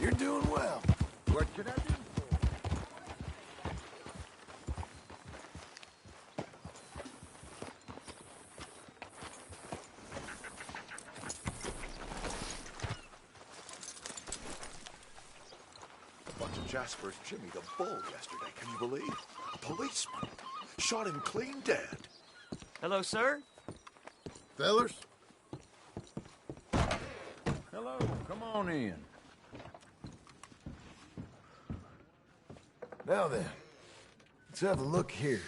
You're doing well. What can I do for you? A bunch of Jaspers jimmied a bull yesterday, can you believe? A policeman. Shot him clean dead. Hello, sir? Fellers? Hello, come on in. Now then, let's have a look here.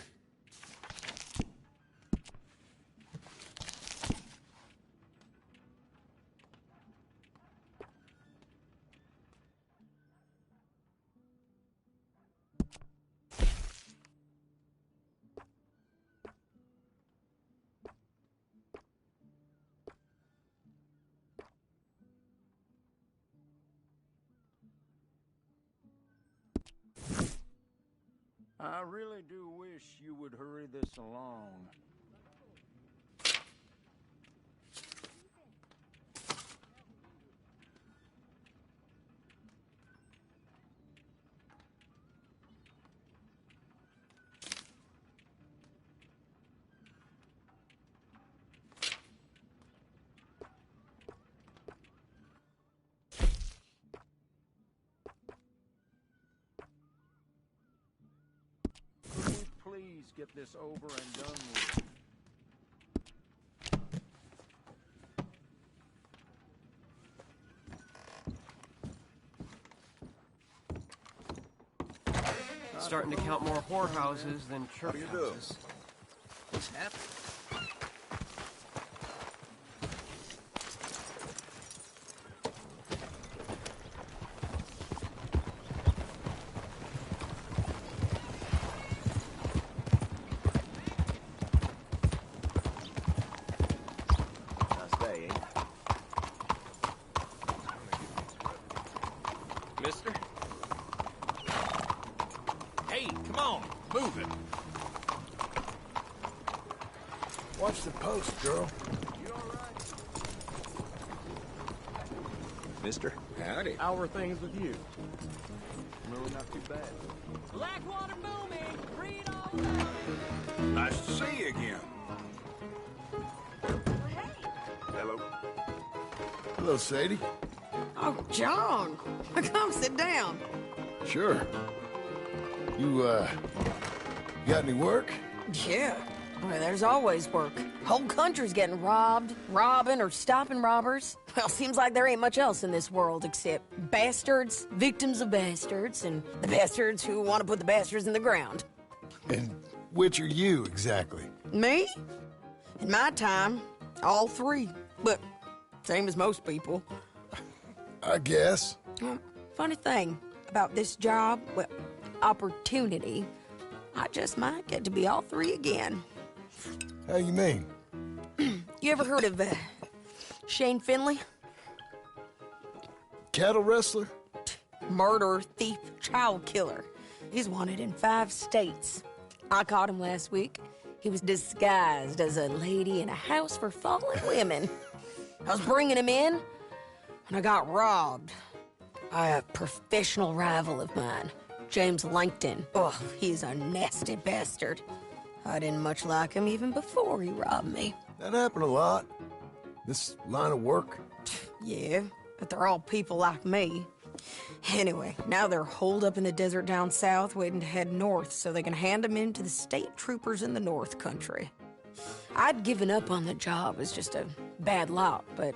I really do wish you would hurry this along. Could we please get this over and done with? Starting to count more whorehouses than church do you do? houses. What's happening? Nice day, ain't it? Mister? Hey, come on, move it. Watch the post, girl. You all right? Mister? Howdy. How are things with you? Really not too bad. Blackwater booming! Read all about it! Nice to see you again. Hello. Hello, Sadie. Oh, John. Come sit down. Sure. You got any work? Yeah. Well, there's always work. Whole country's getting robbed, robbing, or stopping robbers. Well, seems like there ain't much else in this world except bastards, victims of bastards, and the bastards who want to put the bastards in the ground. And which are you, exactly? Me? In my time, all three. But same as most people. I guess. Funny thing about this job, well, opportunity, I just might get to be all three again. How you mean? You ever heard of Shane Finley? Cattle wrestler? Murderer, thief, child killer. He's wanted in 5 states. I caught him last week. He was disguised as a lady in a house for fallen women. I was bringing him in, and I got robbed by a professional rival of mine, James Langton. Oh, he's a nasty bastard. I didn't much like him even before he robbed me. That happened a lot. This line of work. Yeah, but they're all people like me. Anyway, now they're holed up in the desert down south, waiting to head north so they can hand them in to the state troopers in the north country. I'd given up on the job as just a bad lot, but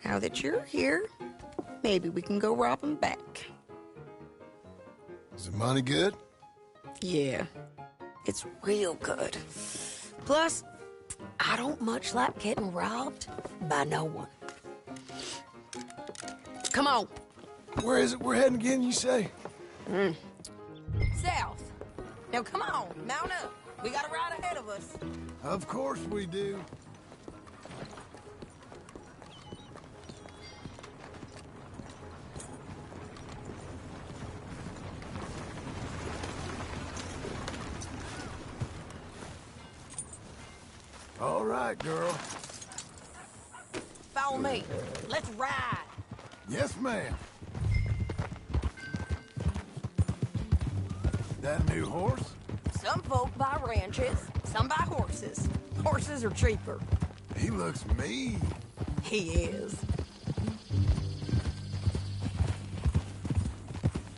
now that you're here, maybe we can go rob them back. Is the money good? Yeah, it's real good. Plus, I don't much like getting robbed by no one. Come on. Where is it we're heading again, you say? South. Now come on, mount up. We got a ride ahead of us. Of course we do. All right, girl. Follow me. Let's ride. Yes, ma'am. That a new horse? Some folk buy ranches, some buy horses. Horses are cheaper. He looks mean. He is.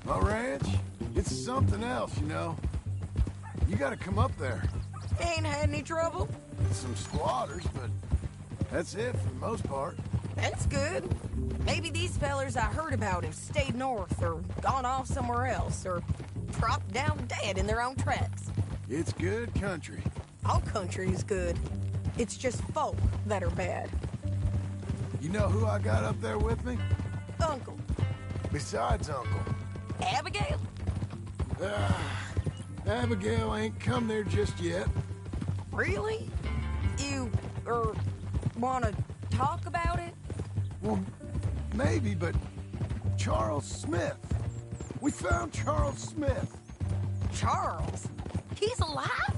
My ranch? It's something else, you know. You gotta come up there. Ain't had any trouble? Some squatters, but that's it for the most part. That's good. Maybe these fellers I heard about have stayed north or gone off somewhere else or dropped down dead in their own tracks. It's good country. All country is good. It's just folk that are bad. You know who I got up there with me? Uncle. Besides Uncle. Abigail? Abigail ain't come there just yet. Really? You, wanna talk about it? Well, maybe, but Charles Smith. We found Charles Smith. Charles? He's alive?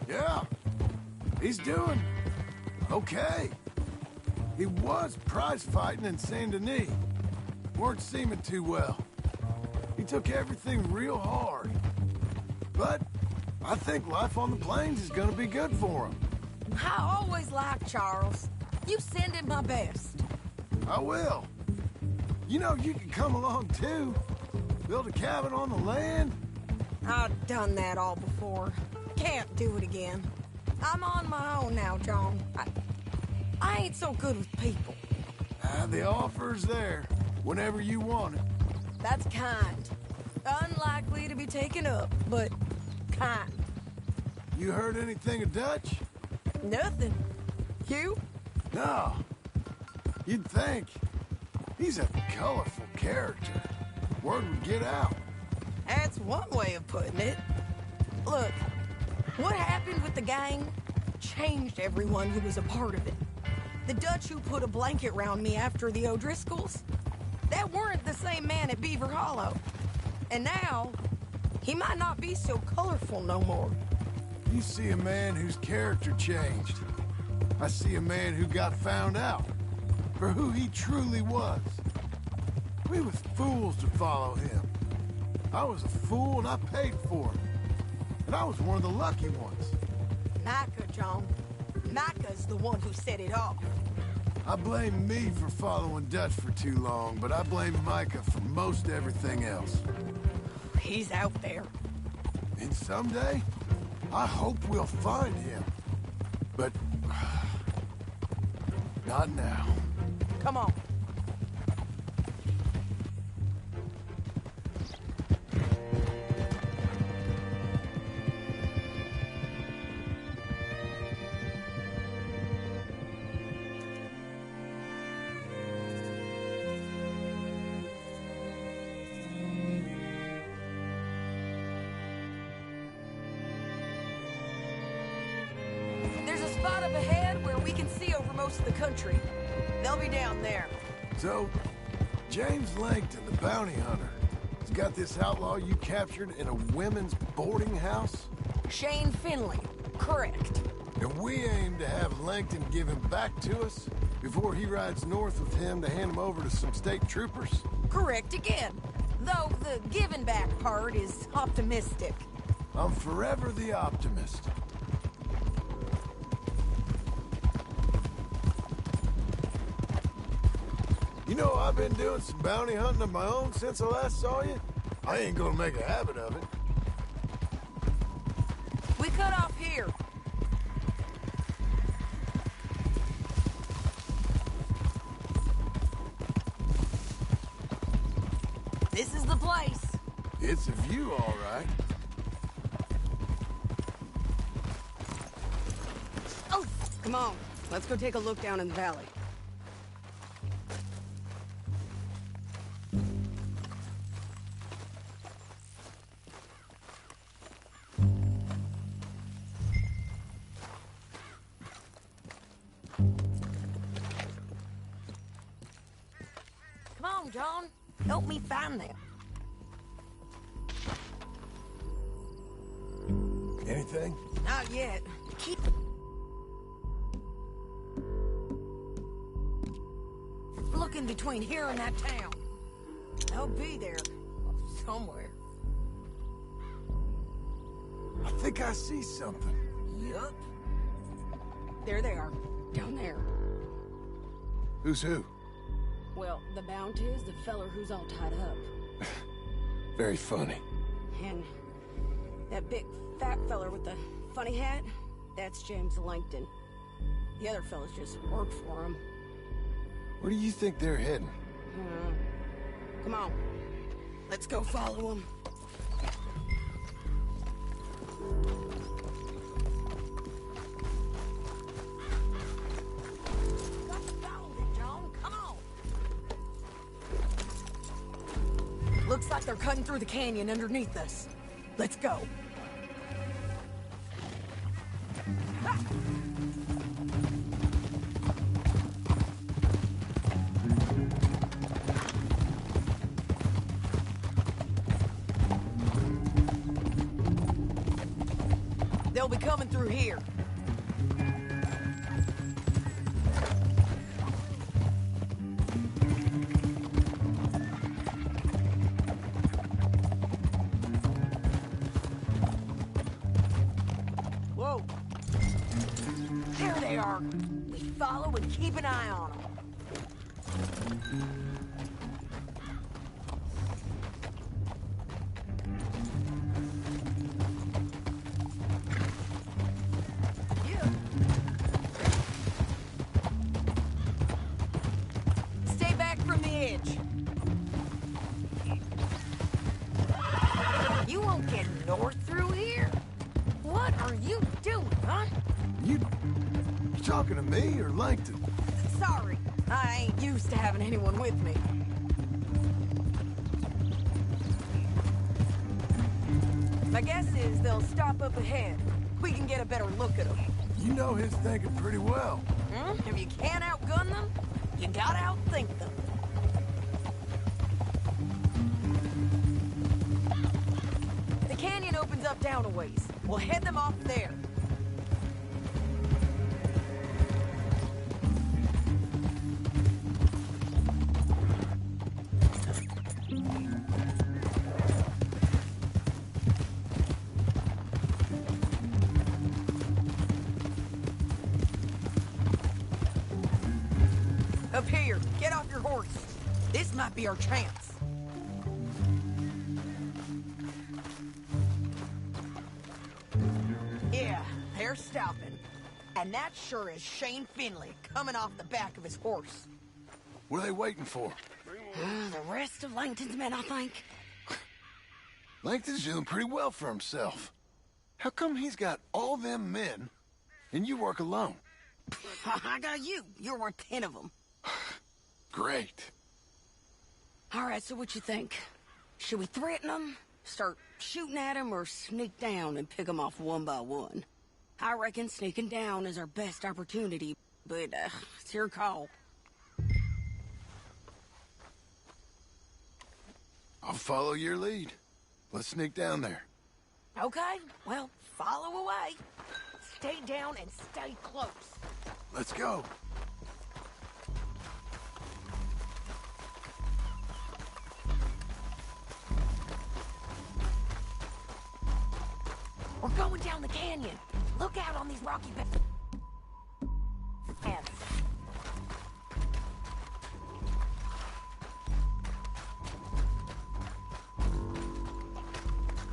Yeah. He's doing okay. He was prize fighting in Saint Denis. Weren't seeming too well. He took everything real hard. But I think life on the plains is gonna be good for him. I always liked Charles. You send him my best. I will. You know, you can come along too. Build a cabin on the land. I've done that all before. Can't do it again. I'm on my own now, John. I ain't so good with people. The offer's there whenever you want it. That's kind. Unlikely to be taken up, but kind. You heard anything of Dutch? Nothing. You? No. You'd think. He's a colorful character. Word would get out. That's one way of putting it. Look, what happened with the gang changed everyone who was a part of it. The Dutch who put a blanket round me after the O'Driscolls, that weren't the same man at Beaver Hollow. And now, he might not be so colorful no more. You see a man whose character changed. I see a man who got found out for who he truly was. We was fools to follow him. I was a fool and I paid for it. And I was one of the lucky ones. Micah, John. Micah's the one who set it off. I blame me for following Dutch for too long, but I blame Micah for most everything else. He's out there. And someday, I hope we'll find him. But not now. Come on. There's a spot up ahead where we can see over most of the country. They'll be down there. So, James Langton, the bounty hunter, has got this outlaw you captured in a women's boarding house? Shane Finley. Correct. And we aim to have Langton give him back to us before he rides north with him to hand him over to some state troopers? Correct again. Though the giving back part is optimistic. I'm forever the optimist. You know, I've been doing some bounty hunting of my own since I last saw you. I ain't gonna make a habit of it. We cut off here. This is the place. It's a view, all right. Oh, come on. Let's go take a look down in the valley. Come on, John. Help me find them. Anything? Not yet. Keep... looking between here and that town. They'll be there. Somewhere. think I see something. Yup. There they are, down there. Who's who? Well, the Bounty is the feller who's all tied up. Very funny. And that big fat feller with the funny hat, that's James Langton. The other fellas just work for him. Where do you think they're heading? Come on, let's go follow him. Got to follow them, John. Come on. Looks like they're cutting through the canyon underneath us. Let's go. They'll be coming through here. Whoa. There they are. We follow and keep an eye on them. Stay back from the edge. You won't get north through here. What are you doing, huh? You talking to me or Langton? Sorry, I ain't used to having anyone with me. My guess is they'll stop up ahead. We can get a better look at them. You know his thinking pretty well. If you can't outgun them, you gotta outthink them. The canyon opens up down a ways. We'll head them off there. Up here, get off your horse. This might be our chance. Yeah, they're stopping. And that sure is Shane Finley coming off the back of his horse. What are they waiting for? The rest of Langton's men, I think. Langton's doing pretty well for himself. How come he's got all them men and you work alone? I got you. You're worth 10 of them. Great. All right, so what you think? Should we threaten them, start shooting at them, or sneak down and pick them off one by one? I reckon sneaking down is our best opportunity, but it's your call. I'll follow your lead. Let's sneak down there. Okay, well, follow away. Stay down and stay close. Let's go. We're going down the canyon. Look out on these rocky paths.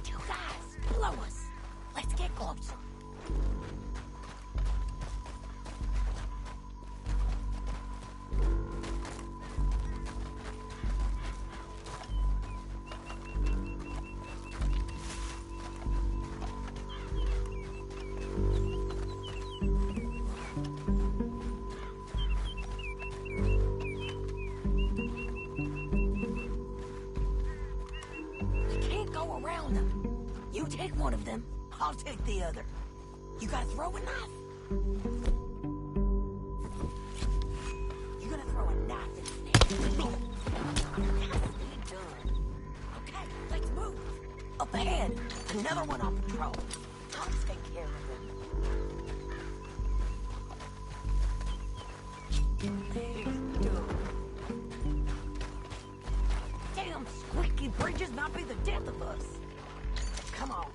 You guys, below us. Let's get closer. Around them. You take one of them, I'll take the other. You gotta throw a knife. You gotta throw a knife in there. Nicely done. Okay, let's move. Up ahead, another one on patrol. I'll take care of them. There you go. Damn squeaky bridges might be the death of us. Come on.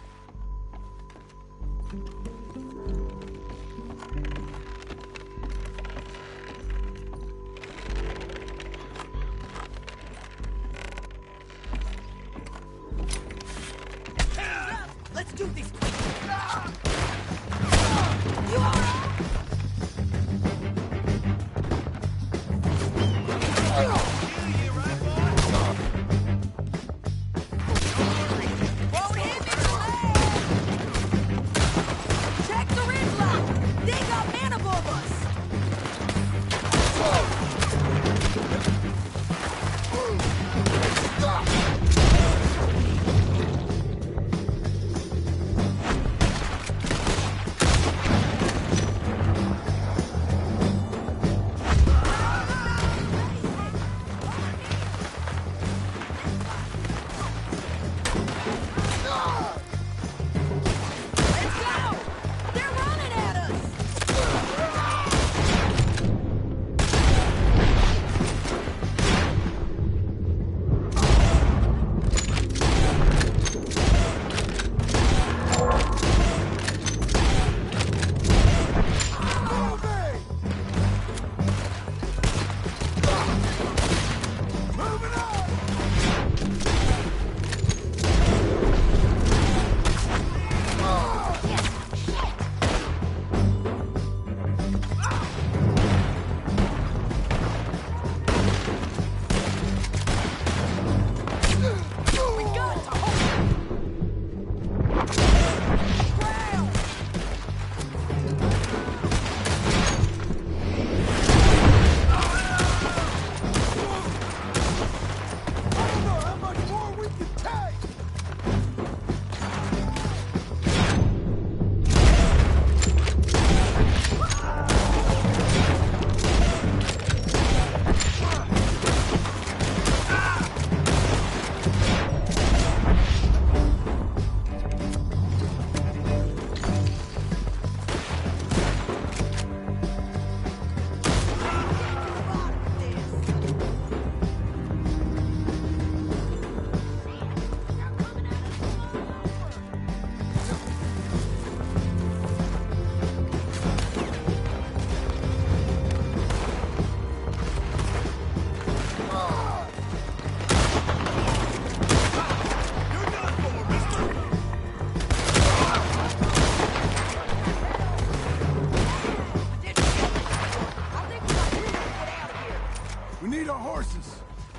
our horses.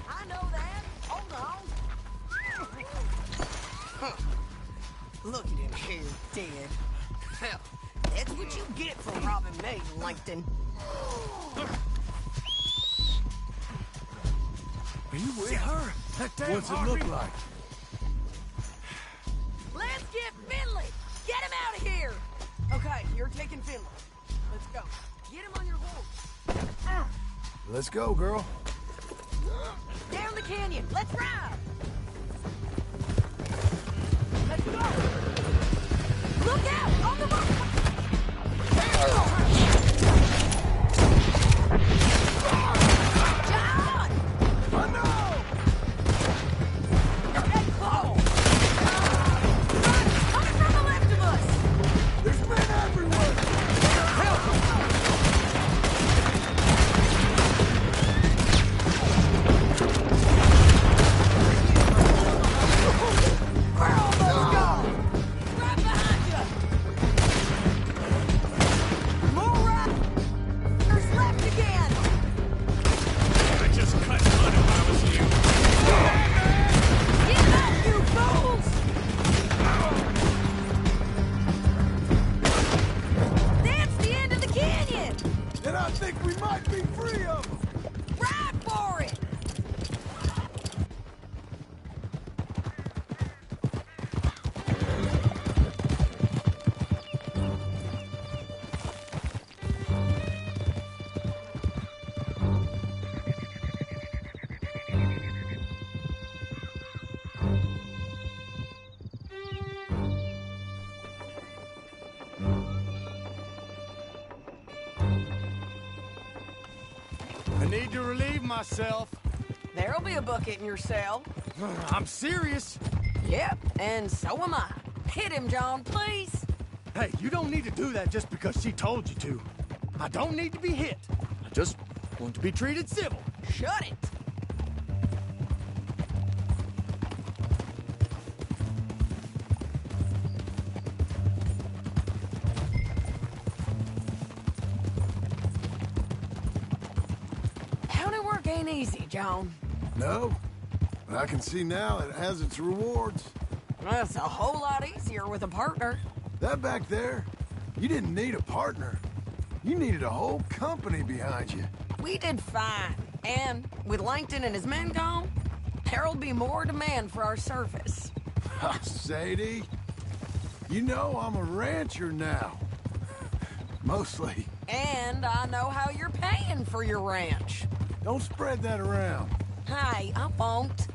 I know that. Hold on. Look at him here, dead. Well, that's what you get for robbing me, Langton. Are you with her? That damn What's it look like? Let's get Finley! Get him out of here! Okay, you're taking Finley. Let's go. Get him on your horse. Let's go, girl. Down the canyon. Let's ride! Let's go! Look out! On the road! John! I know! Hey, Paul! Coming from the left of us! There's men everywhere! We're almost gone! Right behind you! More riders left again! I just cut blood if I was you. Get up, you fools! That's the end of the canyon! And I think we might be free of them! Ride for it! I need to relieve myself. There'll be a bucket in your cell. I'm serious. Yep, and so am I. Hit him, John, please. Hey, you don't need to do that just because she told you to. I don't need to be hit. I just want to be treated civil. Shut it. County work ain't easy, John. No, but I can see now it has its rewards. That's a whole lot easier with a partner. That back there, you didn't need a partner. You needed a whole company behind you. We did fine. And with Langton and his men gone, there'll be more demand for our service. Sadie, you know I'm a rancher now. Mostly. And I know how you're paying for your ranch. Don't spread that around. Hey, I won't.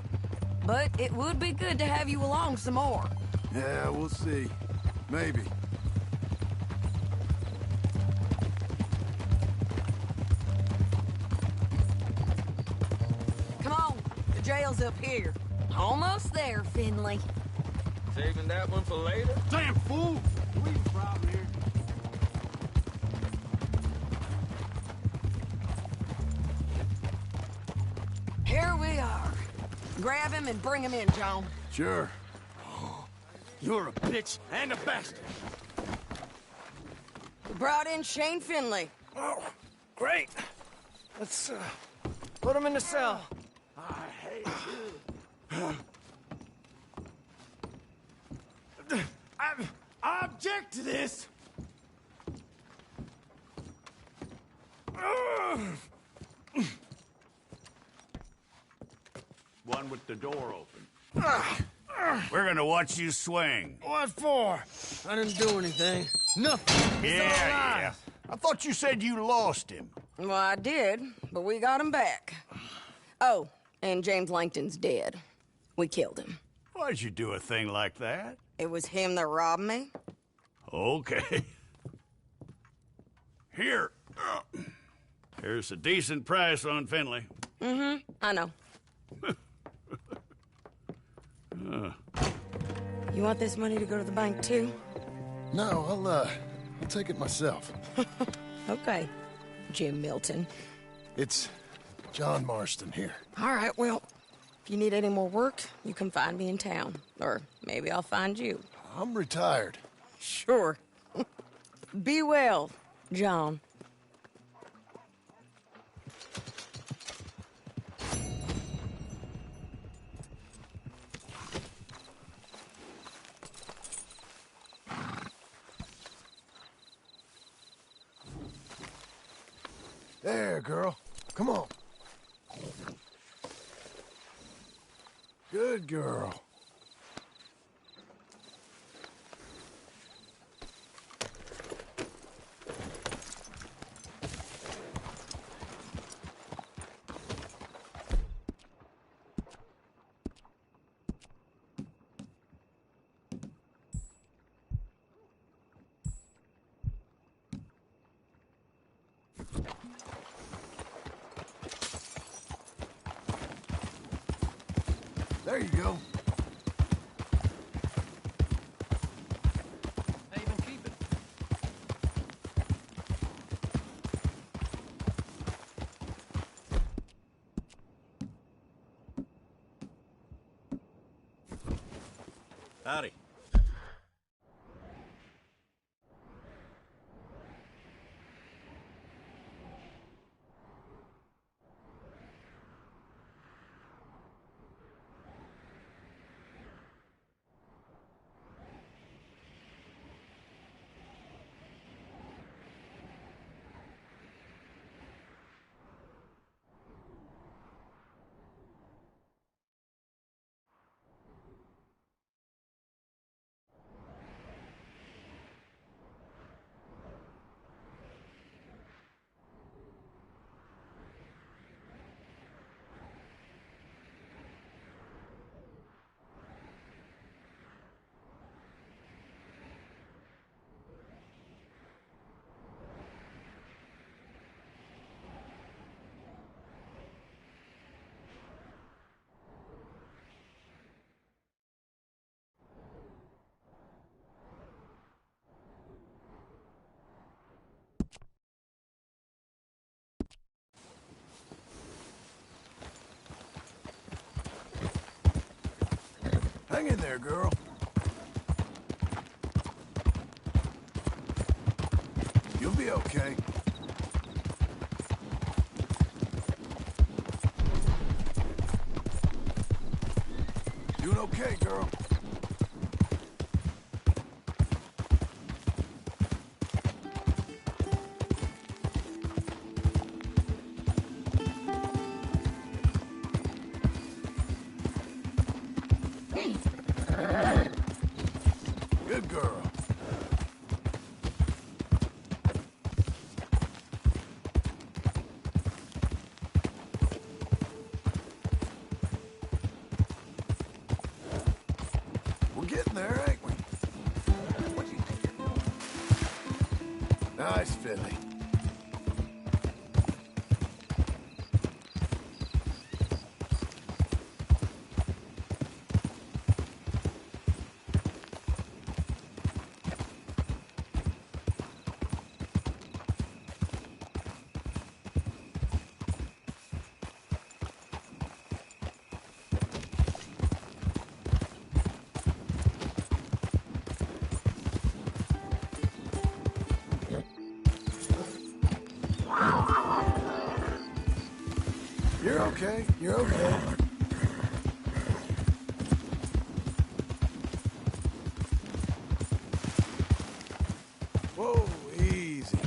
But it would be good to have you along some more. Yeah, we'll see. Maybe. Come on, the jail's up here. Almost there, Finley. Saving that one for later? Damn fool! We problem here. Here we are. Grab him and bring him in, John. Sure. You're a bitch and a bastard. We brought in Shane Finley. Oh, great. Let's put him in the cell. I hate you. I object to this. One with the door open. We're gonna watch you swing. What for? I didn't do anything. Nothing. Yeah. I thought you said you lost him. Well, I did, but we got him back. Oh, and James Langton's dead. We killed him. Why'd you do a thing like that? It was him that robbed me. Okay. Here. Here's a decent price on Finley. I know. You want this money to go to the bank, too? No, I'll take it myself. Okay, Jim Milton. It's John Marston here. All right, well, if you need any more work, you can find me in town. Or maybe I'll find you. I'm retired. Sure. Be well, John. There, girl. Come on. Good girl. There you go. How you been keeping? Howdy. Hang in there, girl. You'll be okay. Doing okay, girl. Good girl. We're getting there, ain't we? What do you think you're doing? Nice filly. You're okay. You're okay. Whoa, easy.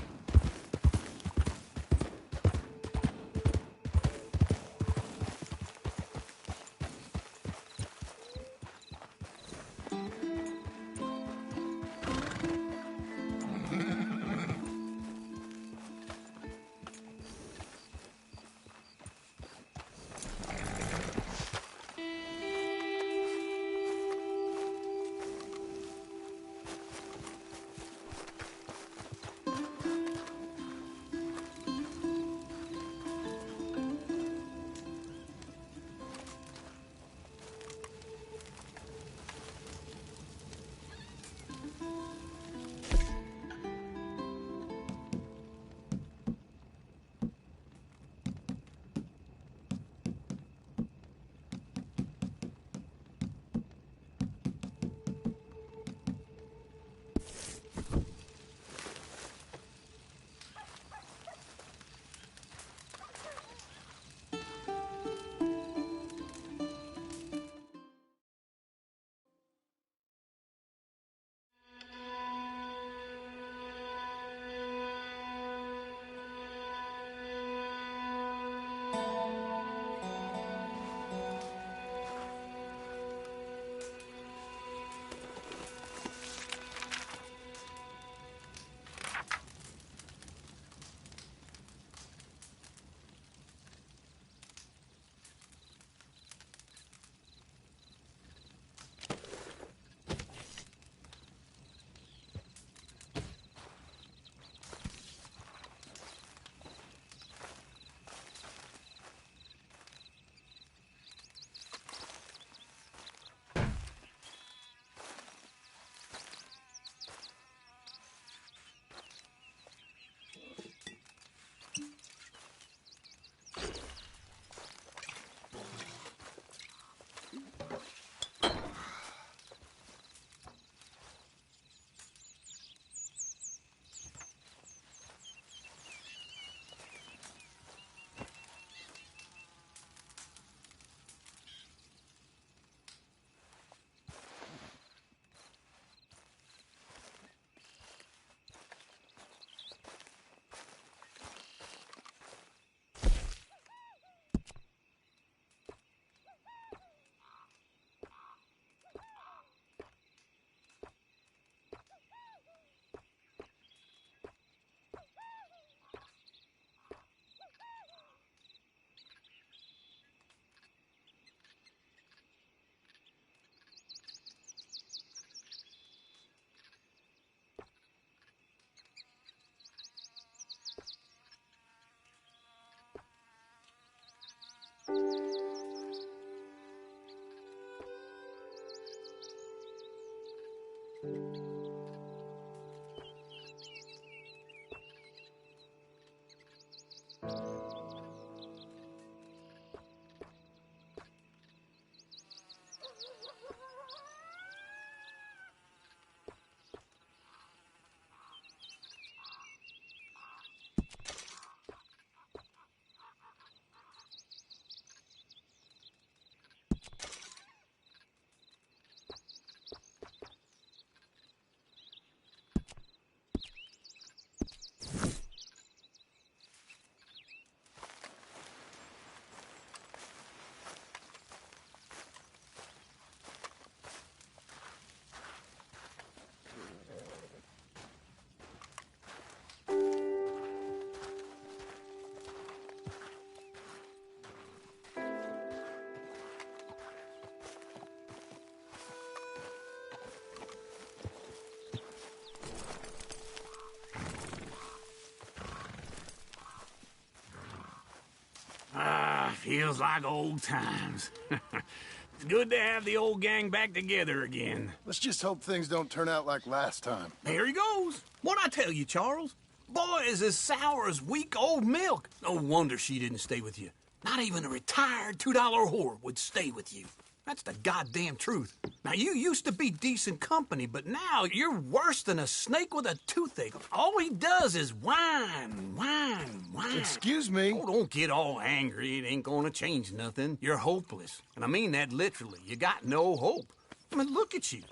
Feels like old times. It's good to have the old gang back together again. Let's just hope things don't turn out like last time. Here he goes. What'd I tell you, Charles? Boy is as sour as week-old milk. No wonder she didn't stay with you. Not even a retired $2 whore would stay with you. That's the goddamn truth. Now, you used to be decent company, but now you're worse than a snake with a toothache. All he does is whine, whine, whine. Excuse me? Oh, don't get all angry. It ain't gonna change nothing. You're hopeless. And I mean that literally. You got no hope. I mean, look at you.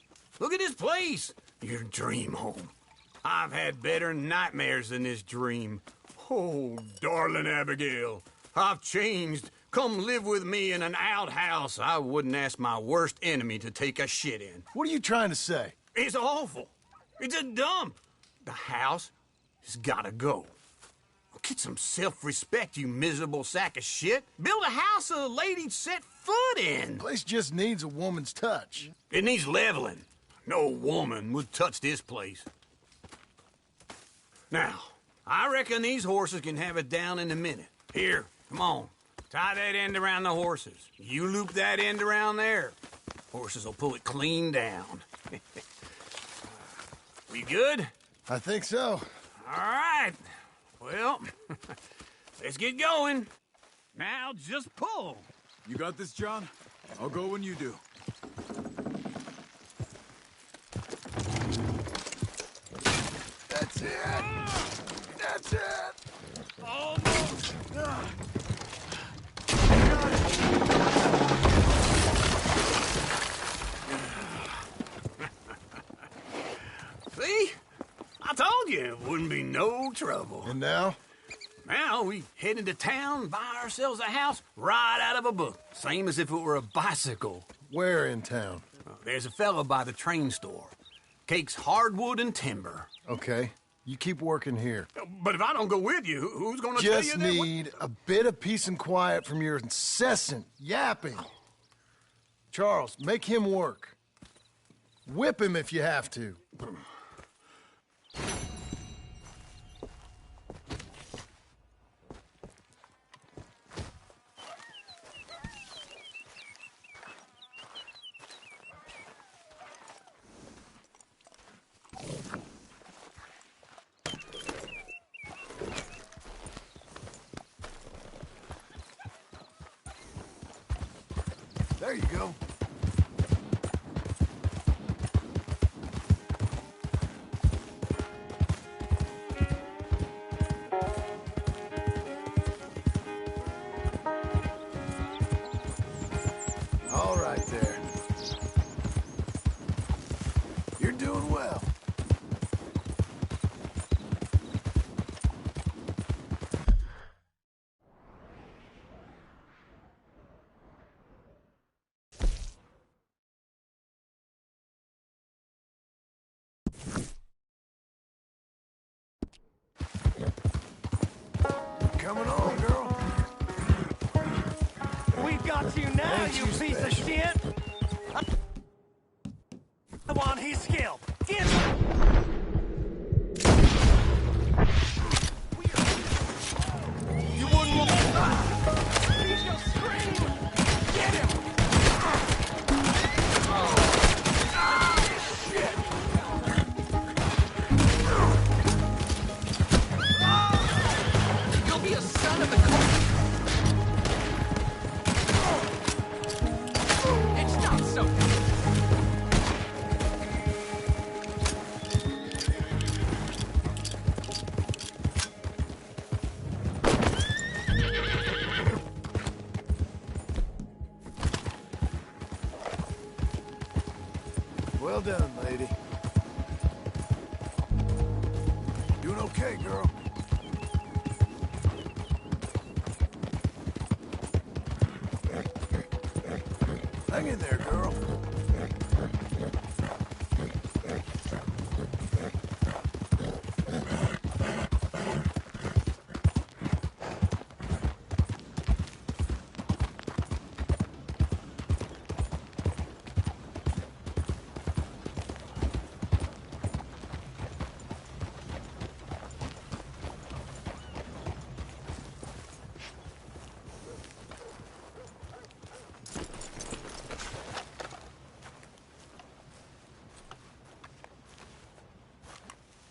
Look at this place. Your dream home. I've had better nightmares than this dream. Oh, darling Abigail, I've changed. Come live with me in an outhouse I wouldn't ask my worst enemy to take a shit in. What are you trying to say? It's awful. It's a dump. The house has gotta go. Get some self-respect, you miserable sack of shit. Build a house a lady'd set foot in. The place just needs a woman's touch. It needs leveling. No woman would touch this place. Now, I reckon these horses can have it down in a minute. Here, come on. Tie that end around the horses. You loop that end around there. Horses will pull it clean down. We good? I think so. All right. Well, let's get going. Now just pull. You got this, John? I'll go when you do. That's it! That's it! Almost. See? I told you it wouldn't be no trouble. And now? Now we head into town, buy ourselves a house right out of a book. Same as if it were a bicycle. Where in town? There's a fella by the train store. Cakes hardwood and timber. Okay. You keep working here. But if I don't go with you, who's gonna tell you Just that? need a bit of peace and quiet from your incessant yapping. Charles, make him work. Whip him if you have to. There you go. All right there. You're doing well. Coming on, girl. We've got you now, Ain't you you piece of special. shit! I want his skill. Get him! You wouldn't want He's just screaming! Son of a... It's not so... Well done, lady. Doing okay, girl. Hang in there, girl.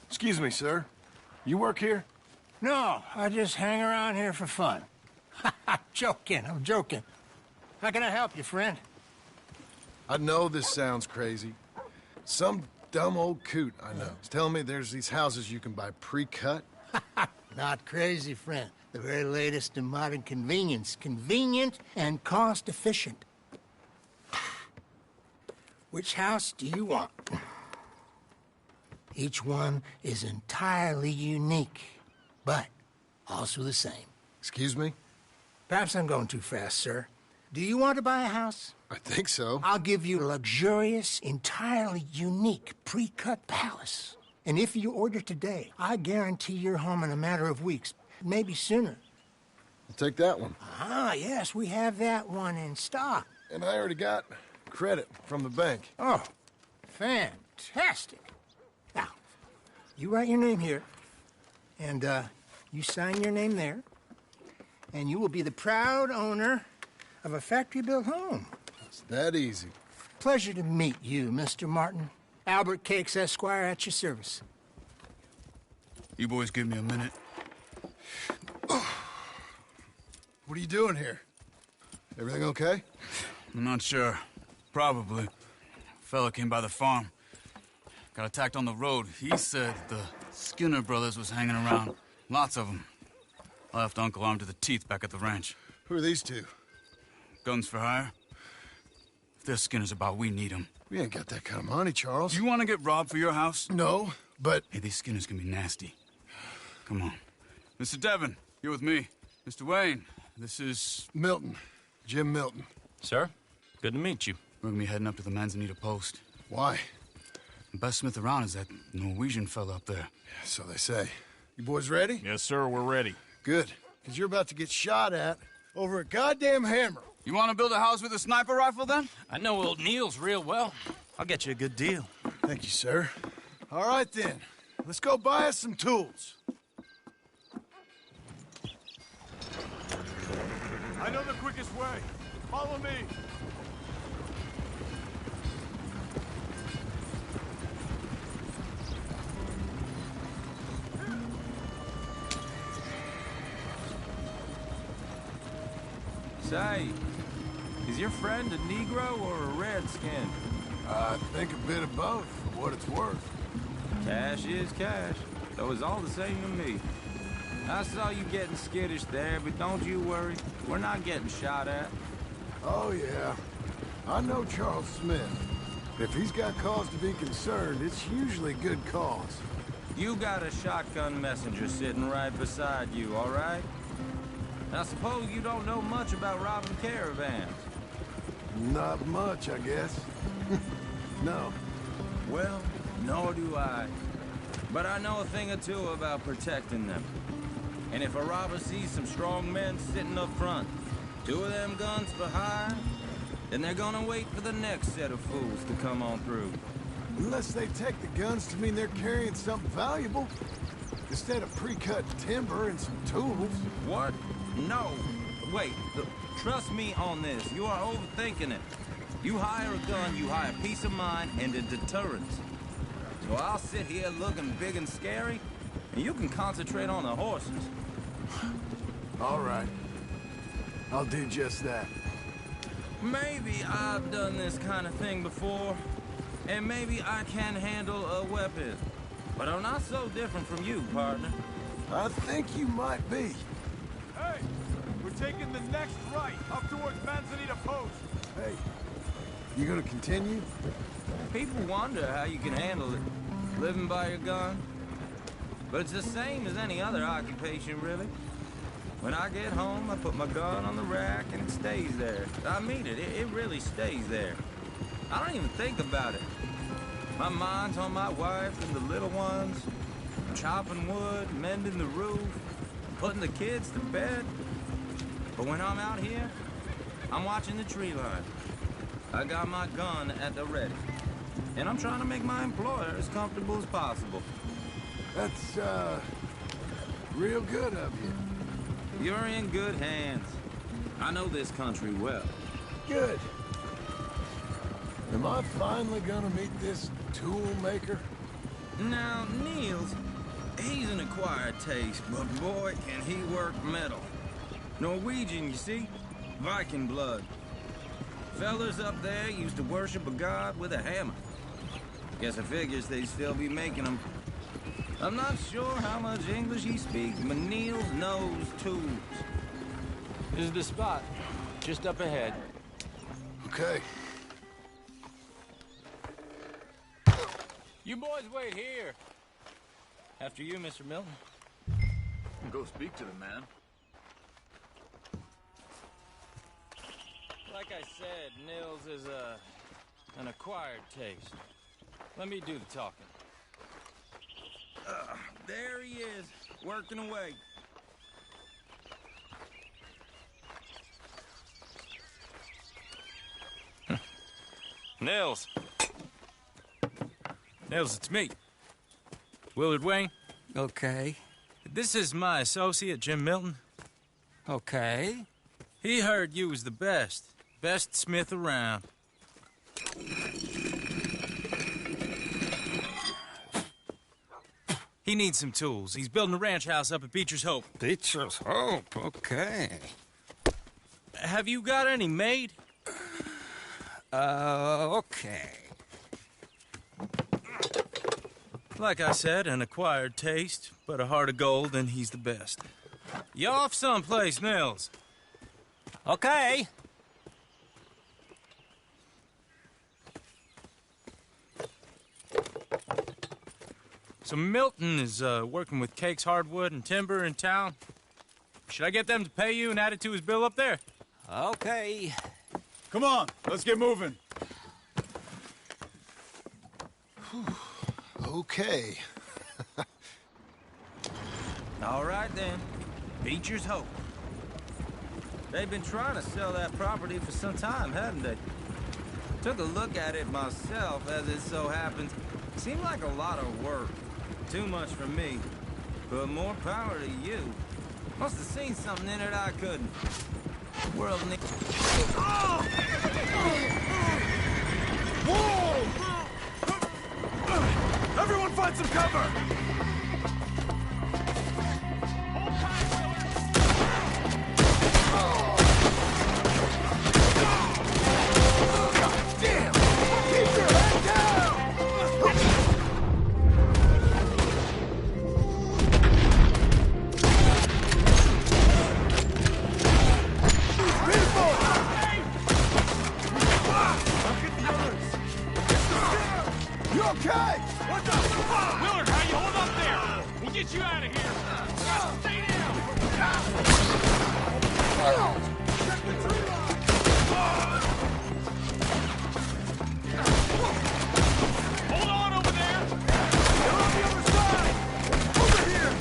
Excuse me, sir. You work here? No, I just hang around here for fun. I'm joking. How can I help you, friend? I know this sounds crazy. Some dumb old coot I know is telling me there's these houses you can buy pre-cut. Not crazy, friend. The very latest in modern convenience. Convenient and cost-efficient. Which house do you want? Each one is entirely unique, but also the same. Excuse me? Perhaps I'm going too fast, sir. Do you want to buy a house? I think so. I'll give you a luxurious, entirely unique pre-cut palace. And if you order today, I guarantee you're home in a matter of weeks, maybe sooner. I'll take that one. Ah, yes, we have that one in stock. And I already got credit from the bank. Oh, fantastic. Now, you write your name here, and you sign your name there, and you will be the proud owner of a factory-built home. It's that easy. Pleasure to meet you, Mr. Martin. Albert Cakes, Esquire, at your service. You boys give me a minute. What are you doing here? Everything okay? I'm not sure. Probably. Fella came by the farm. Got attacked on the road. He said the Skinner brothers was hanging around. Lots of them. I left Uncle armed to the teeth back at the ranch. Who are these two? Guns for hire? If they're Skinner's about, we need them. We ain't got that kind of money, Charles. Do you want to get robbed for your house? No, but... Hey, these Skinners can be nasty. Come on. Mr. Devon, you're with me. Mr. Wayne, this is... Milton. Jim Milton. Sir, good to meet you. We're gonna be heading up to the Manzanita post. Why? The best smith around is that Norwegian fella up there. Yeah, so they say. You boys ready? Yes, sir, we're ready. Good, because you're about to get shot at over a goddamn hammer. You want to build a house with a sniper rifle, then? I know old Neil's real well. I'll get you a good deal. Thank you, sir. All right, then. Let's go buy us some tools. I know the quickest way. Follow me. Say, is your friend a Negro or a Redskin? I think a bit of both, for what it's worth. Cash is cash, though it's all the same to me. I saw you getting skittish there, but don't you worry. We're not getting shot at. Oh, yeah. I know Charles Smith. If he's got cause to be concerned, it's usually good cause. You got a shotgun messenger sitting right beside you, all right? I suppose you don't know much about robbing caravans. Not much, I guess. No. Well, nor do I. But I know a thing or two about protecting them. And if a robber sees some strong men sitting up front, 2 of them guns for hire, then they're gonna wait for the next set of fools to come on through. Unless they take the guns to mean they're carrying something valuable. Instead of pre-cut timber and some tools. What? No. Wait, look, trust me on this. You are overthinking it. You hire a gun, you hire peace of mind and a deterrence. So I'll sit here looking big and scary, and you can concentrate on the horses. All right. I'll do just that. Maybe I've done this kind of thing before, and maybe I can handle a weapon. But I'm not so different from you, partner. I think you might be. Hey, we're taking the next right, up towards Manzanita Post. Hey, you gonna continue? People wonder how you can handle it, living by your gun. But it's the same as any other occupation, really. When I get home, I put my gun on the rack and it stays there. I mean it really stays there. I don't even think about it. My mind's on my wife and the little ones, chopping wood, mending the roof, putting the kids to bed. But when I'm out here, I'm watching the tree line. I got my gun at the ready. And I'm trying to make my employer as comfortable as possible. That's, real good of you. You're in good hands. I know this country well. Good. Am I finally gonna meet this tool maker? Now, Niels, he's an acquired taste, but boy, can he work metal. Norwegian, you see? Viking blood. Fellas up there used to worship a god with a hammer. Guess I figures they'd still be making them. I'm not sure how much English he speaks, but Niels knows tools. This is the spot. Just up ahead. Okay. You boys wait here. After you, Mr. Milton. Go speak to the man. Like I said, Nils is an acquired taste. Let me do the talking. There he is, working away. Nils. Nils, it's me. Willard Wayne. Okay. This is my associate, Jim Milton. Okay. He heard you was the best. Best smith around. He needs some tools. He's building a ranch house up at Beecher's Hope. Beecher's Hope, okay. Have you got any made? Okay. Like I said, an acquired taste, but a heart of gold, and he's the best. You off someplace, Nils? Okay. So Milton is working with Cakes Hardwood and Timber in town. Should I get them to pay you and add it to his bill up there? Okay. Come on, let's get moving. Okay. All right, then. Beecher's Hope. They've been trying to sell that property for some time, haven't they? Took a look at it myself, as it so happens. Seemed like a lot of work. Too much for me. But more power to you. Must have seen something in it I couldn't. World needs... Whoa! Everyone find some cover! Damn! Keep your head down! You okay? What the? Willard, how you hold up there? We'll get you out of here. Stay down. Check the tree line. Hold on over there. They're on the other side. Over here.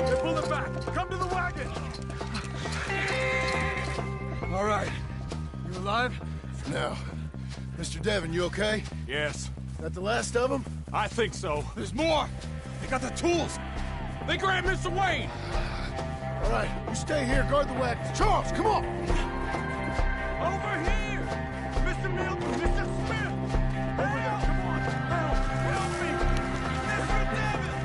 They're pulling back. Come to the wagon. All right. You alive? No. Mr. Devon, you okay? Yes, That the last of them? I think so. There's more. They got the tools. They grabbed Mr. Wade! All right, you stay here, guard the wagons. Charles, come on! Over here! Mr. Milton, Mr. Smith! Over there, come on! Help me! Mr. Davis!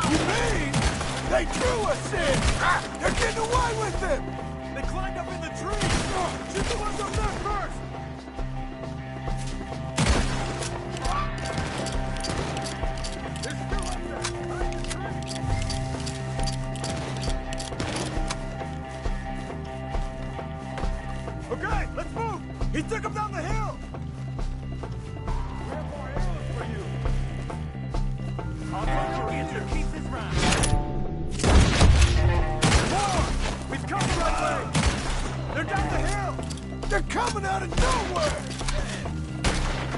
You mean they drew us in? They're getting away with it! They climbed up in the tree! Shoot the ones up there first! They're still up there! Behind the tree! Okay, let's move! He took them down the hill! We have more arrows for you! I'll take your answer. Keep this round. More! We've come the right way! They're down the hill! They're coming out of nowhere!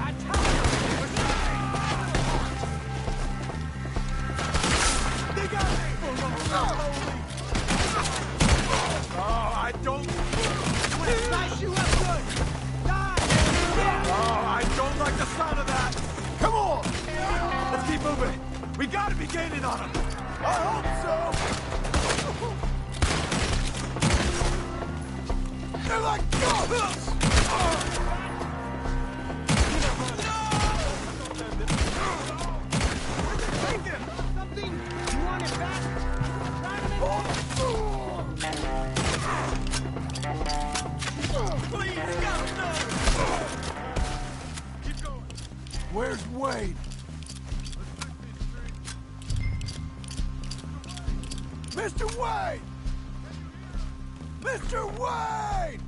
I tell you! They got me! Oh, I don't... Let's slice you up good! Die! Oh, I don't like the sound of that! Come on! Let's keep moving! We gotta be gaining on them! I hope so! They're like ghosts! Take him! Something! You want it back? Please, God, no! Keep going! Where's Wade? Mr. Wade! Mr. Wade!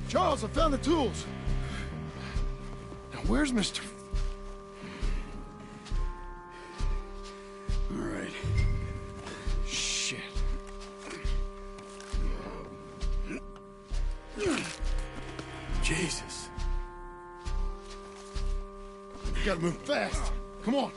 Charles, I found the tools. Now, where's Mr. All right. Shit. Jesus. We gotta move fast. Come on.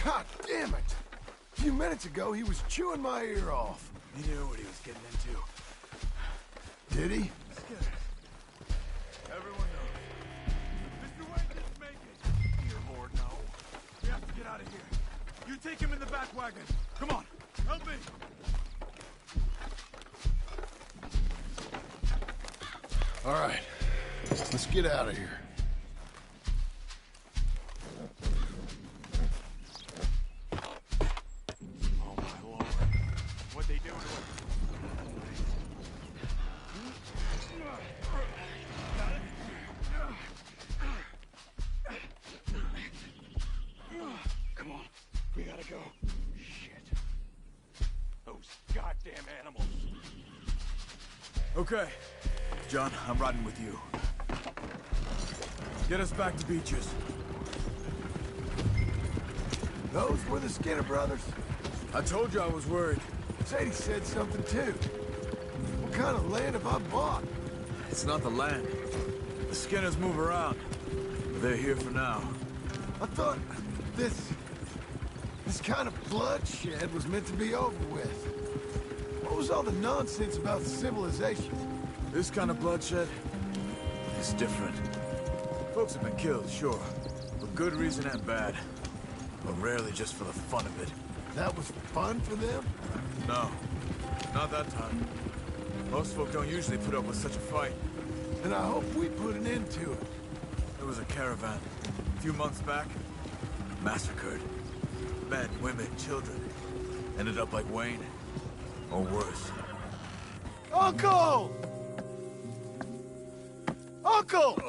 God damn it! A few minutes ago, he was chewing my ear off. He knew what he was getting into. Did he? Everyone knows. Mr. Wayne didn't make it. Dear Lord, no. We have to get out of here. You take him in the back wagon. Come on, help me. All right. Let's get out of here. Oh, my Lord. What'd they do to him? Come on. We gotta go. Shit. Those goddamn animals. Okay. John, I'm riding with you. Get us back to Beaches. Those were the Skinner brothers. I told you I was worried. Sadie said something too. What kind of land have I bought? It's not the land. The Skinners move around. They're here for now. I thought this kind of bloodshed was meant to be over with. What was all the nonsense about civilization? This kind of bloodshed is different. Folks have been killed, sure. For good reason and bad. But rarely just for the fun of it. That was fun for them? No. Not that time. Most folk don't usually put up with such a fight. And I hope we put an end to it. There was a caravan. A few months back. Massacred. Men, women, children. Ended up like Wayne. Or worse. Uncle! Uncle!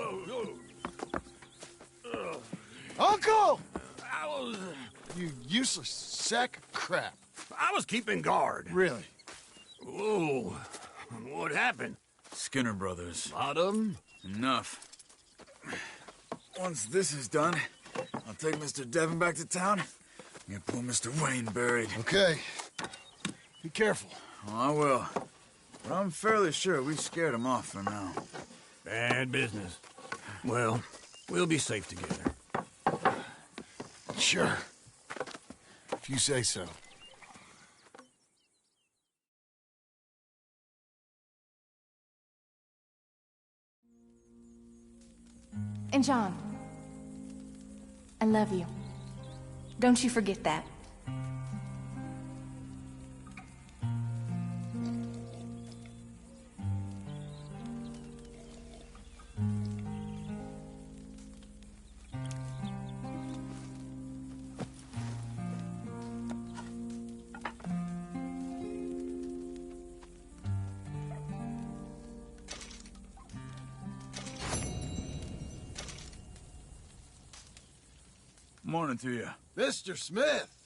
Uncle! You useless sack of crap. I was keeping guard. Really? Whoa. What happened? Skinner brothers. Lot of them? Enough. Once this is done, I'll take Mr. Devon back to town and get poor Mr. Wayne buried. Okay. Be careful. Oh, I will. But I'm fairly sure we scared him off for now. Bad business. Well, we'll be safe together. Sure. If you say so. And John, I love you. Don't you forget that. Morning to you. Mr. Smith!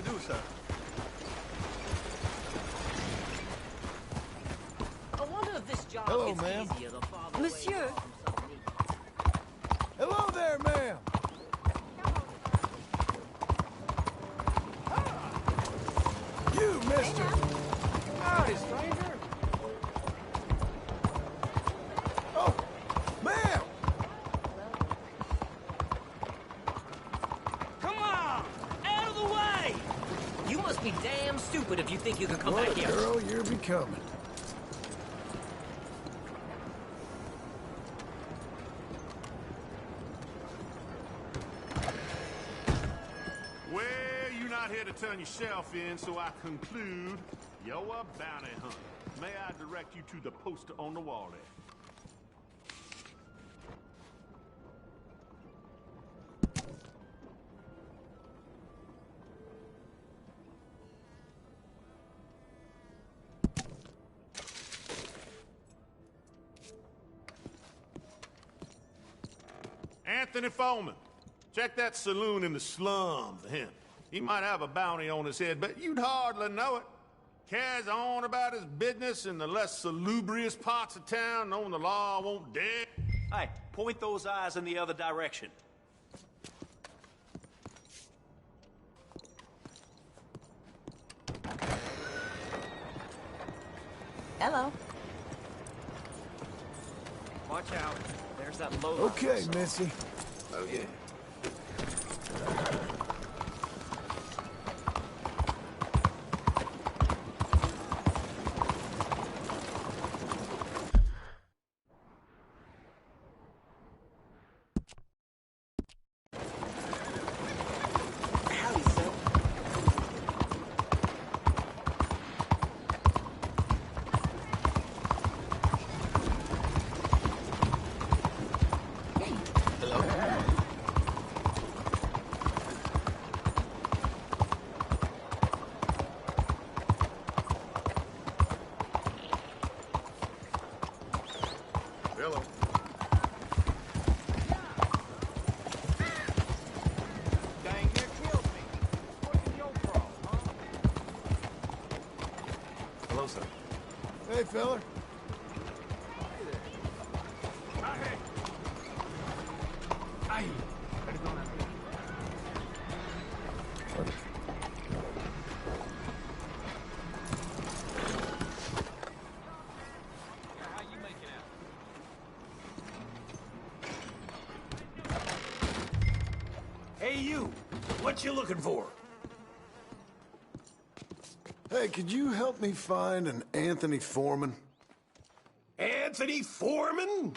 do, sir? I wonder if this job Hello, gets ma'am. easier the farther Monsieur. away you are from something. Hello there, ma'am. You, mister. Howdy, stranger. Oh, ma'am. Come on! Out of the way! You must be damn stupid if you think you can come What back a here. girl you're becoming. Well, you're not here to turn yourself in, so I conclude you're a bounty hunter. May I direct you to the poster on the wall there? Anthony Foreman. Check that saloon in the slum for him. He might have a bounty on his head, but you'd hardly know it. Carries on about his business in the less salubrious parts of town, knowing the law won't dare. Hey, point those eyes in the other direction. Hello. Watch out. There's that low. Okay, Missy. Oh, yeah. Howdy, sir. Hello. Dang near killed me. What's your problem, huh? Hello, sir. Hey, feller. How you making out? Hey, you. What you looking for? Hey, could you help me find an Anthony Foreman? Anthony Foreman?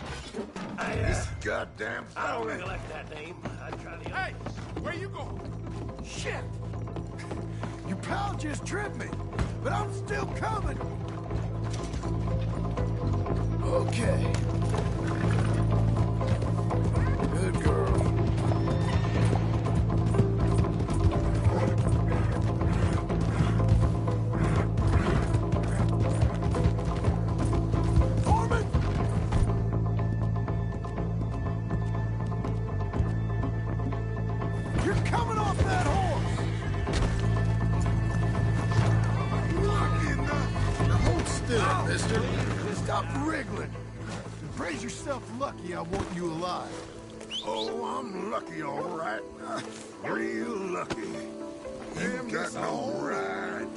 Goddamn. I don't recollect that name. I'd try the other. Hey, where you going? Shit! Your pal just tripped me, but I'm still coming. Okay. Good girl. Foreman! You're coming off that horse! Hold still, mister. Stop wriggling. Praise yourself lucky I want you alive. Oh, I'm lucky, all right. Real lucky. You got no right.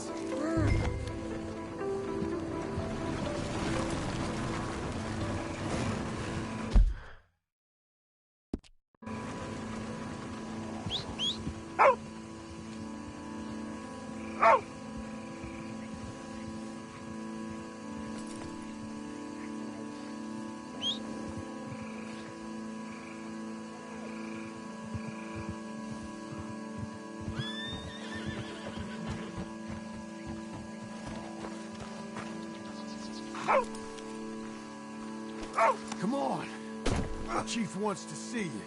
Come on. The chief wants to see you.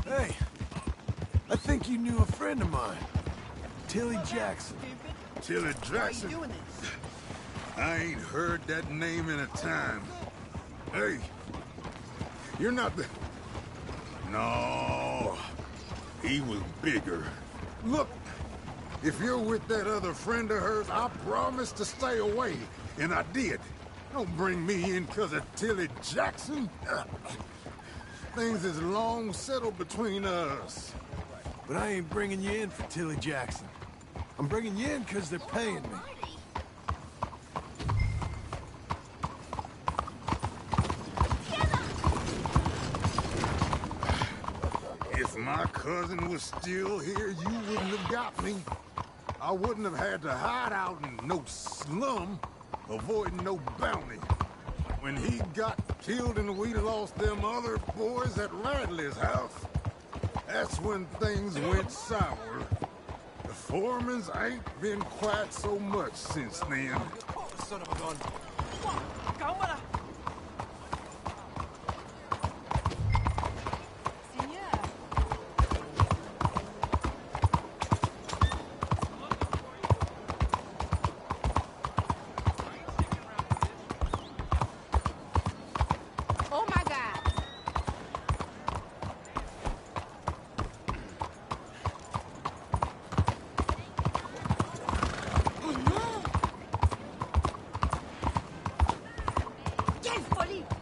Hey, I think you knew a friend of mine, Tilly Jackson. Tilly Jackson. I ain't heard that name in a time. Hey, You're not the... No. He was bigger. Look, if you're with that other friend of hers, I promised to stay away, and I did. Don't bring me in because of Tilly Jackson. Things is long settled between us. But I ain't bringing you in for Tilly Jackson. I'm bringing you in because they're paying me. If my cousin was still here, you wouldn't have got me. I wouldn't have had to hide out in no slum, avoiding no bounty. When he got killed and we lost them other boys at Radley's house, that's when things went sour. The Foremans ain't been quite so much since then. Son of a gun. Oh my God.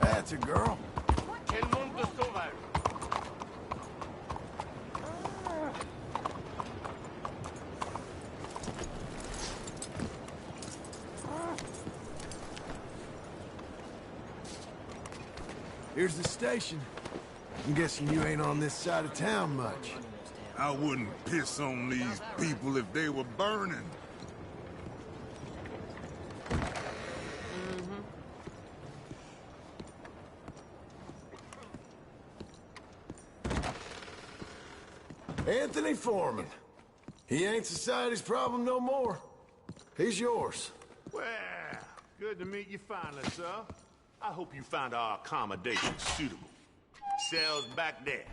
That's a girl. Quel monde de sauvages. Here's the station. I'm guessing you ain't on this side of town much. I wouldn't piss on these people if they were burning. Anthony Foreman. He ain't society's problem no more. He's yours. Well, good to meet you finally, sir. I hope you find our accommodation suitable. Cell's back there.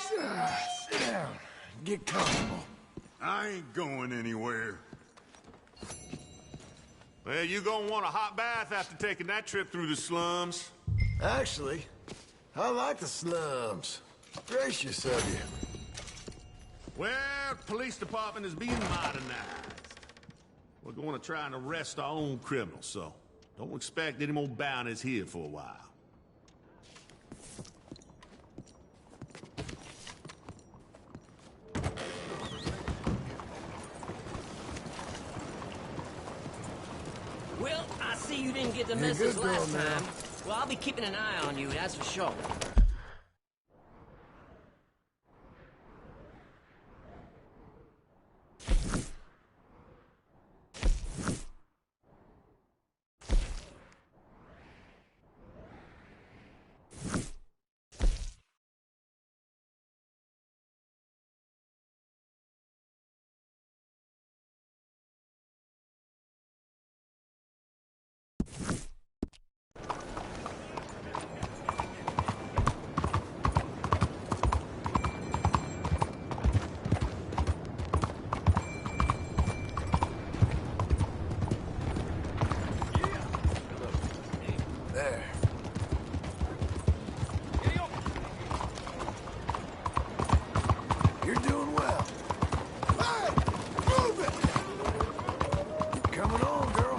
Sit down. Get comfortable. I ain't going anywhere. Well, you gonna want a hot bath after taking that trip through the slums. Actually, I like the slums. Gracious of you. Well, police department is being modernized. We're going to try and arrest our own criminals, so don't expect any more bounties here for a while. Well, I see you didn't get the You're a message good girl last now. time. Well, I'll be keeping an eye on you, that's for sure. There. You're doing well. Hey! Move it! Keep coming on, girl.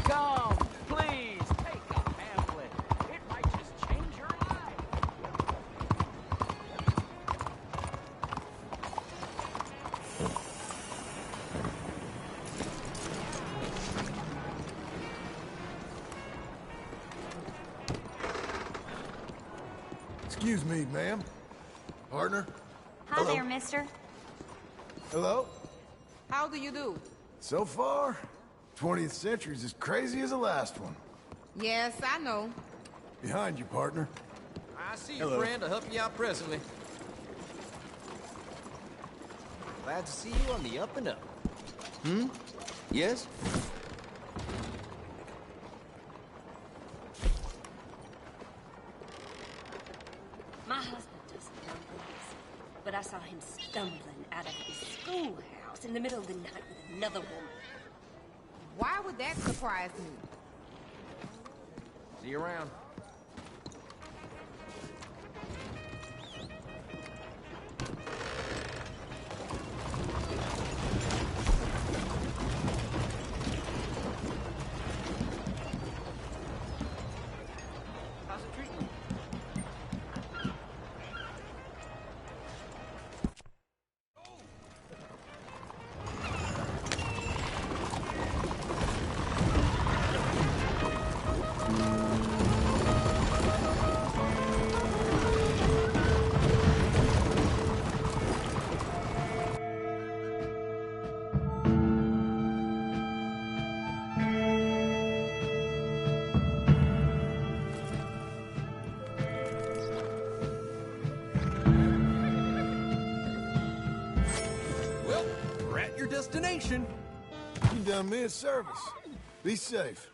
Come, please, take a pamphlet. It might just change your life. Excuse me, ma'am. Partner? Hi Hello. there, mister. Hello? How do you do? So far, 20th century's as crazy as the last one. Yes, I know. Behind you, partner. I see you, Hello. friend. I'll help you out presently. Glad to see you on the up and up. Yes? My husband doesn't know this, but I saw him stumbling out of his schoolhouse in the middle of the night with another woman. Why would that surprise me? See you around. How's it treating you? Well, we're at your destination. You done me a service. Be safe.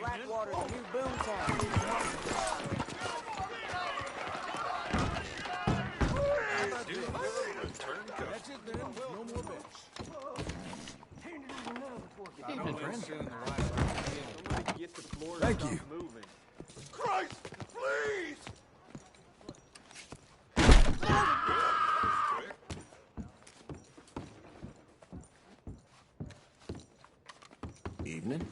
Blackwater's a new boomtown. That's it then. No more bets. Evening, friend. Thank you. Christ, please! Evening.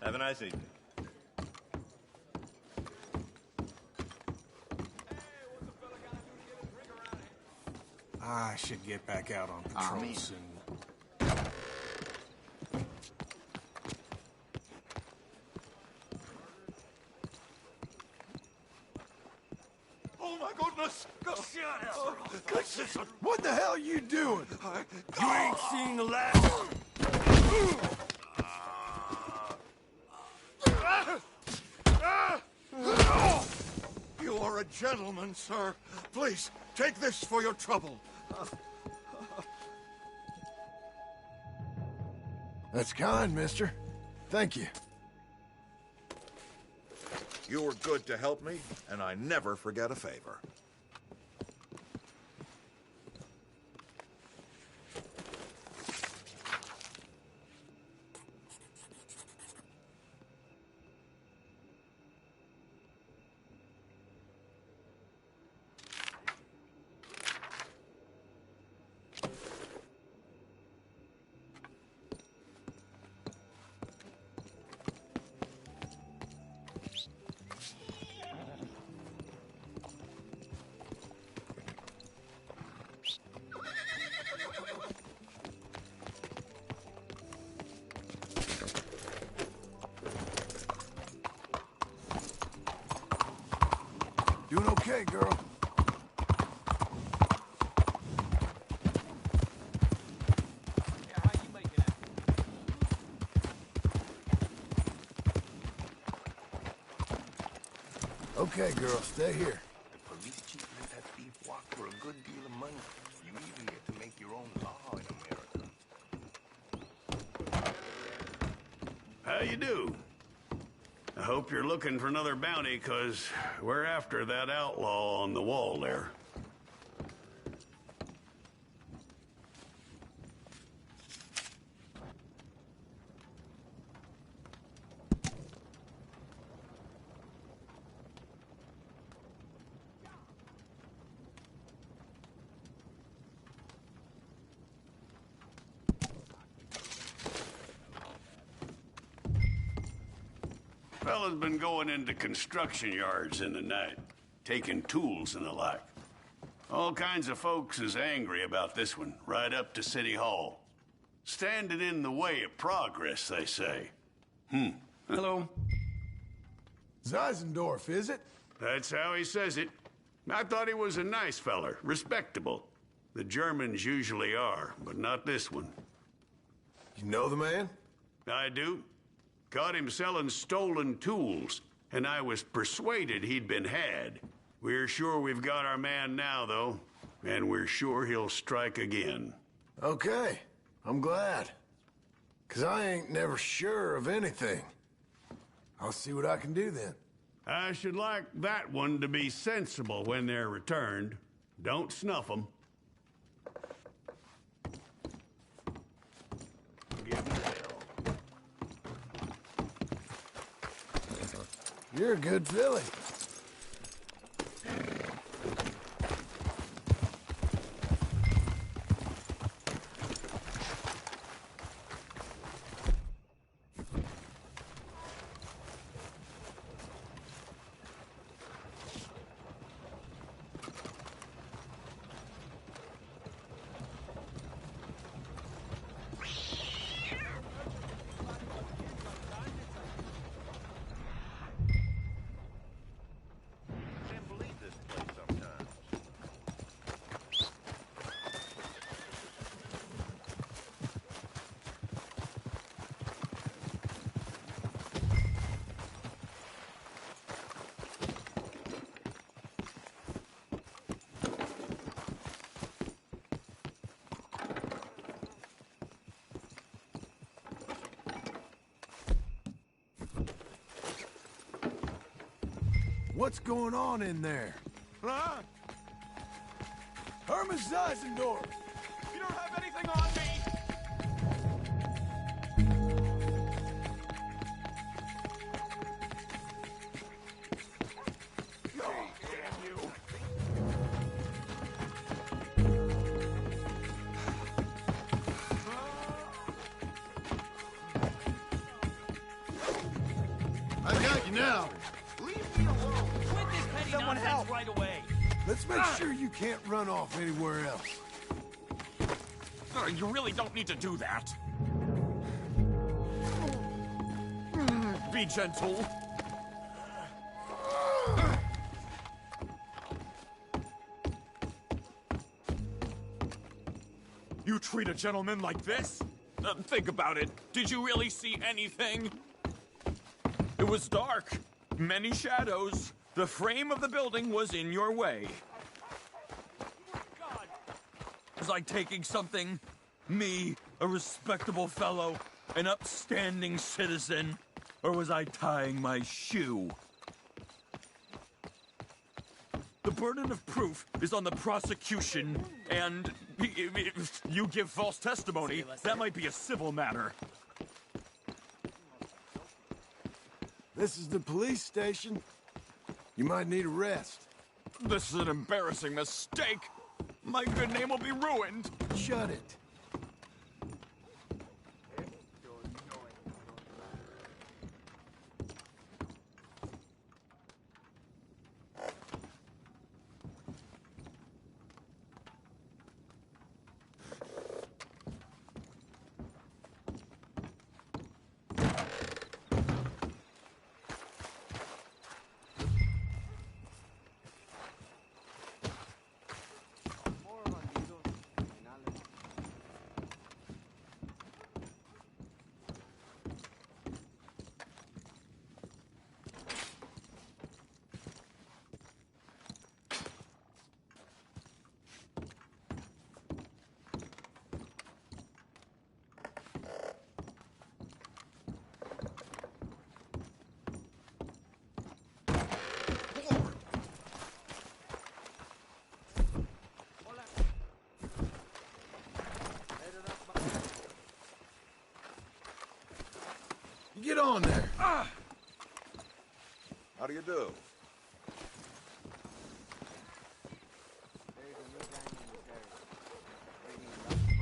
Have a nice evening. I should get back out on patrol soon. Oh my goodness! Shut up! What the hell are you doing? You ain't seen the last. You are a gentleman, sir. Please, take this for your trouble. That's kind, mister. Thank you. You were good to help me, and I never forget a favor. Doing okay, girl. Okay, girl, stay here. The police chief let that thief walk for a good deal of money. You even get to make your own law in America. How you do? I hope you're looking for another bounty, 'cause we're after that outlaw on the wall there. fella's been going into construction yards in the night, taking tools and the like. All kinds of folks is angry about this one, right up to City Hall. Standing in the way of progress, they say. Hello? Zeisendorf, is it? That's how he says it. I thought he was a nice feller, respectable. The Germans usually are, but not this one. You know the man? I do. Caught him selling stolen tools, and I was persuaded he'd been had. We're sure we've got our man now, though, and we're sure he'll strike again. Okay, I'm glad. 'Cause I ain't never sure of anything. I'll see what I can do then. I should like that one to be sensible when they're returned. Don't snuff them. You're a good filly. What's going on in there? Huh? Herman Zeisendorf! You don't have anything on me! Oh, damn you! I got you now. Leave me alone! Quit this petty nonsense right away! Let's make sure you can't run off anywhere else. You really don't need to do that. Be gentle. You treat a gentleman like this? Think about it. Did you really see anything? It was dark. Many shadows. The frame of the building was in your way. It was like taking something, me, a respectable fellow, an upstanding citizen, or was I tying my shoe? The burden of proof is on the prosecution, and if you give false testimony, that might be a civil matter. This is the police station. You might need a rest. This is an embarrassing mistake. My good name will be ruined. Shut it. Get on there. How do you do?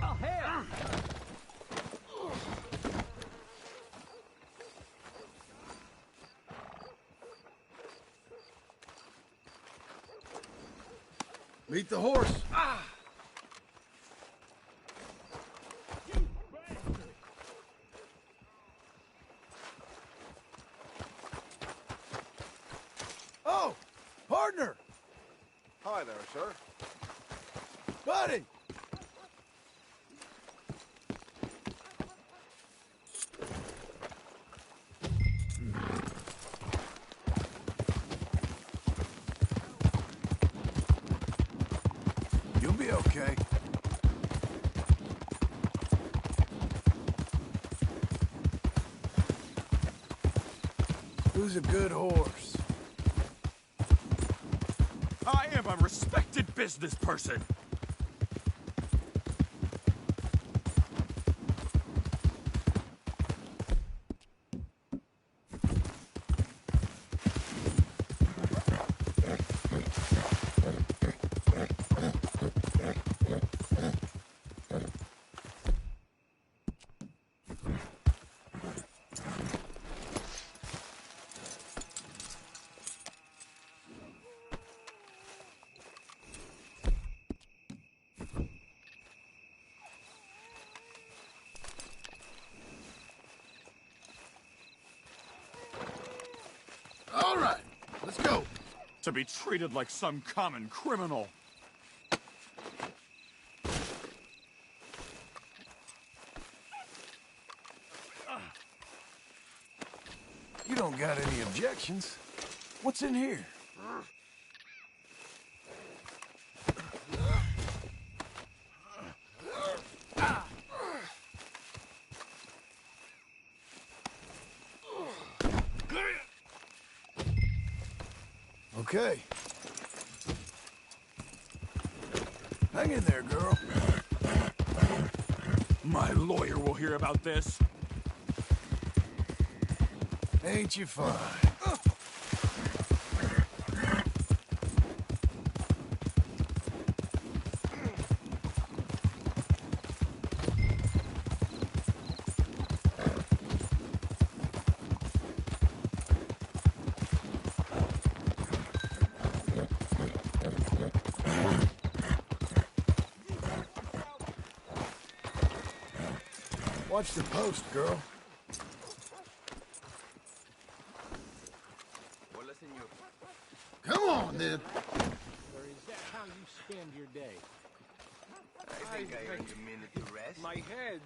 Oh, hell! Beat the horse. Ah! Oh, partner. Hi there, sir. Buddy. You'll be okay. Who's a good horse? I am a respected business person. All right, let's go. To be treated like some common criminal. You don't got any objections. What's in here? Okay. Hang in there, girl. My lawyer will hear about this. Ain't you fine? Watch the post, girl. Come on, then. Or is that how you spend your day? I think I earned a minute to rest. My head